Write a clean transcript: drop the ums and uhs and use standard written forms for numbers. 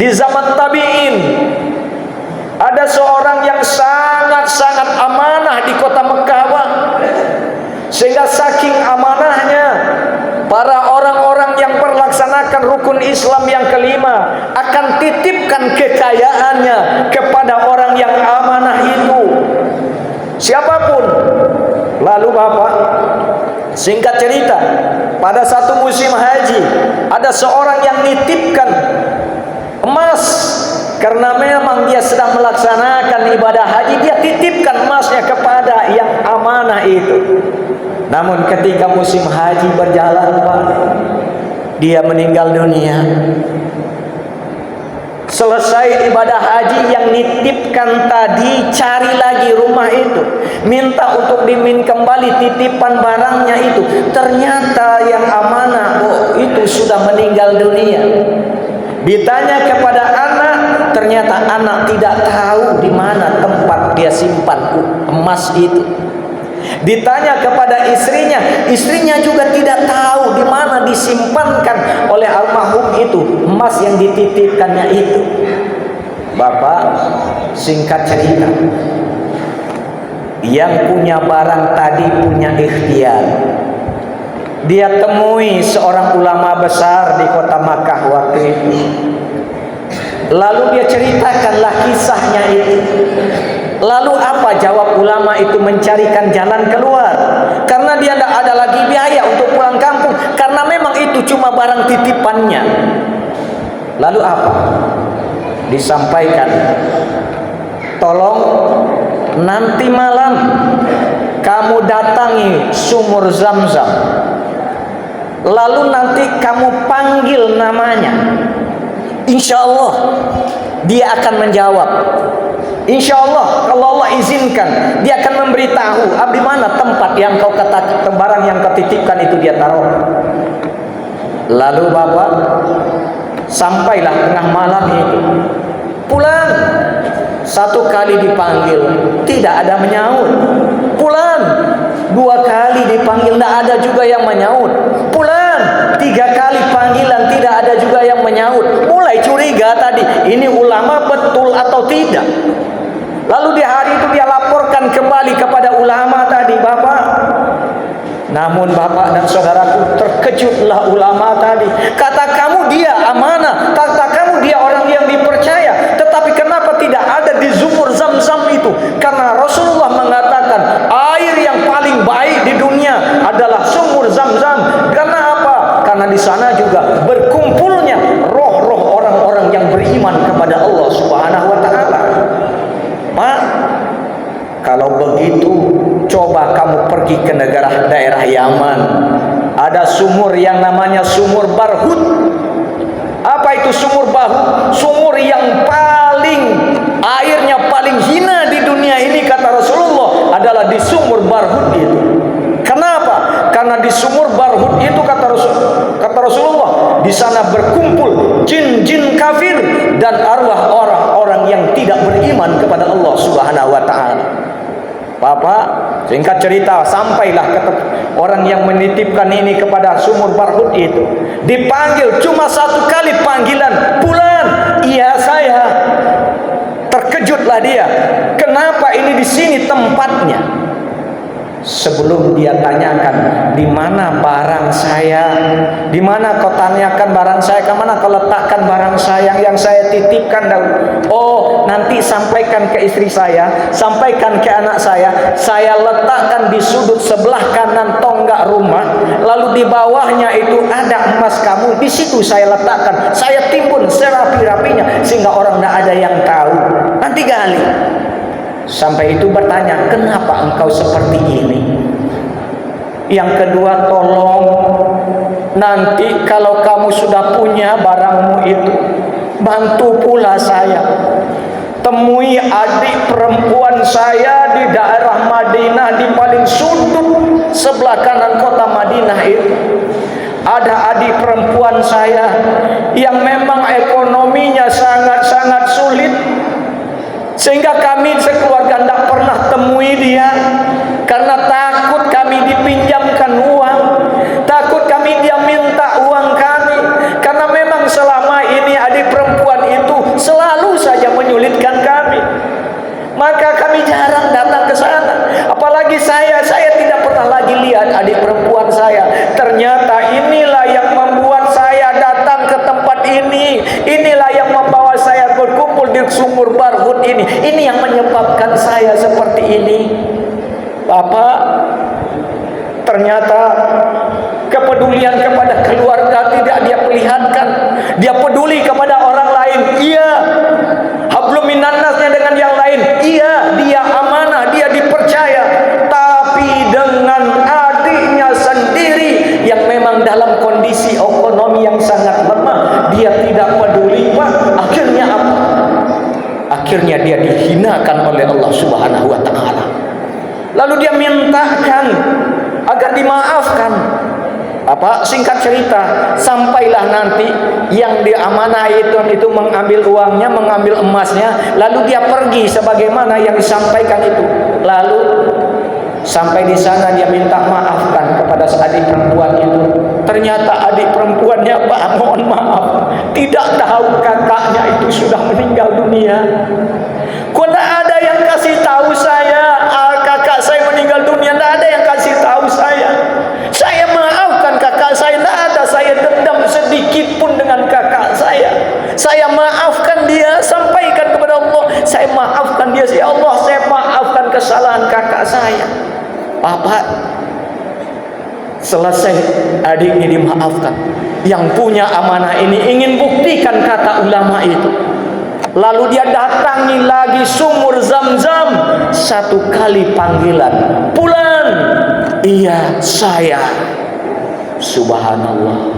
Di zaman tabi'in ada seorang yang sangat-sangat amanah di kota Mekah, sehingga saking amanahnya, para orang-orang yang melaksanakan rukun Islam yang kelima akan titipkan kekayaannya kepada orang yang amanah itu, siapapun. Lalu Bapak, singkat cerita, pada satu musim haji ada seorang yang nitipkan emas, karena memang dia sedang melaksanakan ibadah haji, dia titipkan emasnya kepada yang amanah itu. Namun ketika musim haji berjalan, Pak, dia meninggal dunia. Selesai ibadah haji, yang nitipkan tadi cari lagi rumah itu, minta untuk dimin kembali titipan barangnya itu. Ternyata yang amanah, oh, itu sudah meninggal dunia. Ditanya kepada anak, ternyata anak tidak tahu di mana tempat dia simpan emas itu. Ditanya kepada istrinya, istrinya juga tidak tahu di mana disimpankan oleh almarhum itu emas yang dititipkannya itu. Bapak, singkat cerita, yang punya barang tadi punya ikhtiar. Dia temui seorang ulama besar di kota Makkah waktu itu. Lalu dia ceritakanlah kisahnya itu. Lalu apa jawab ulama itu? Mencarikan jalan keluar, karena dia tidak ada lagi biaya untuk pulang kampung, karena memang itu cuma barang titipannya. Lalu apa? Disampaikan, tolong nanti malam kamu datangi sumur Zam-Zam, lalu nanti kamu panggil namanya. Insya Allah dia akan menjawab. Insya Allah, kalau Allah izinkan, dia akan memberitahu di mana tempat yang kau katakan, barang yang kau titipkan itu dia taruh. Lalu Bapak, sampailah tengah malam itu, pulang. Satu kali dipanggil, tidak ada menyaut. Pulang. Dua kali dipanggil, tidak ada juga yang menyaut. Pulang. Tiga kali panggilan, tidak ada juga yang menyaut. Mulai curiga tadi, ini ulama betul atau tidak. Lalu di hari itu dia laporkan kembali kepada ulama tadi, Bapak. Namun Bapak dan saudaraku, terkejutlah ulama tadi. Kata kamu dia amanah, kata kamu dia orang yang dipercaya, tetapi kenapa tidak ada di sumur Zam-Zam itu? Karena Rasulullah mengatakan air yang paling baik di dunia adalah sumur Zam-Zam. Karena apa? Karena di sana juga berkumpulnya roh-roh orang-orang yang beriman kepada Allah Subhanahu wa taala. Mak, kalau begitu coba kamu pergi ke daerah Yaman. Ada sumur yang namanya sumur Barhut. Apa itu sumur Barhut? Sumur yang paling airnya paling hina di dunia ini, kata Rasulullah, adalah di sumur Barhut itu. Kenapa? Karena di sumur Barhut itu, kata Rasulullah, di sana berkumpul jin-jin kafir dan arwah orang-orang yang tidak beriman kepada Allah Subhanahu wa taala. Bapak, singkat cerita, sampailah ke orang yang menitipkan ini kepada sumur Barhut itu. Dipanggil cuma satu kali panggilan, pulang. Iya saya. Terkejutlah dia. Kenapa ini di sini tempatnya? Sebelum dia tanyakan, di mana barang saya? Di mana kau tanyakan barang saya? Kemana kau letakkan barang saya yang saya titipkan dahulu? Oh, nanti sampaikan ke istri saya, sampaikan ke anak saya. Saya letakkan di sudut sebelah kanan tonggak rumah. Lalu di bawahnya itu ada emas kamu. Di situ saya letakkan. Saya timbun serapi-rapinya sehingga orang tidak ada yang tahu. Nanti gali. Sampai itu bertanya, kenapa engkau seperti ini? Yang kedua, tolong nanti kalau kamu sudah punya barangmu itu, bantu pula saya. Temui adik perempuan saya di daerah Madinah, di paling sudut sebelah kanan kota Madinah itu. Ada adik perempuan saya yang memang ekonominya sangat-sangat sulit, sehingga kami sekeluarga tidak pernah temui dia, karena takut kami dipinjamkan uang, takut kami dia minta uang kami. Karena memang selama ini adik perempuan itu berbuat ini yang menyebabkan saya seperti ini. Bapak, ternyata kepedulian kepada keluarga tidak dia perlihatkan. Dia peduli kepada orang lain, iya. Hablum minan nasnya dengan yang lain, iya. Dia amanah, dia dipercaya. Tapi dengan adiknya sendiri yang memang dalam kondisi ekonomi yang sangat lemah, dia tidak peduli, Pak. Akhirnya apa? Akhirnya dia dihinakan oleh Allah Subhanahu wa taala. Lalu dia mintakan agar dimaafkan. Singkat cerita, sampailah nanti yang diamanah itu mengambil uangnya, mengambil emasnya, lalu dia pergi sebagaimana yang disampaikan itu. Lalu sampai di sana dia minta maafkan kepada adik perempuan itu. Ternyata adik perempuannya, Pak, mohon maaf, tidak tahu kakaknya itu sudah meninggal dunia. Kok tidak ada yang kasih tahu saya, kakak saya meninggal dunia? Tidak ada yang kasih tahu saya. Saya maafkan kakak saya, tidak ada saya dendam sedikit pun dengan kakak saya. Saya maafkan dia, sampaikan kepada Allah, saya maafkan dia, ya Allah, saya maafkan kesalahan kakak saya. Bapak, selesai adiknya dimaafkan. Yang punya amanah ini ingin buktikan kata ulama itu. Lalu dia datangi lagi sumur Zam-Zam. 1 kali panggilan, pulang. Iya, saya. Subhanallah.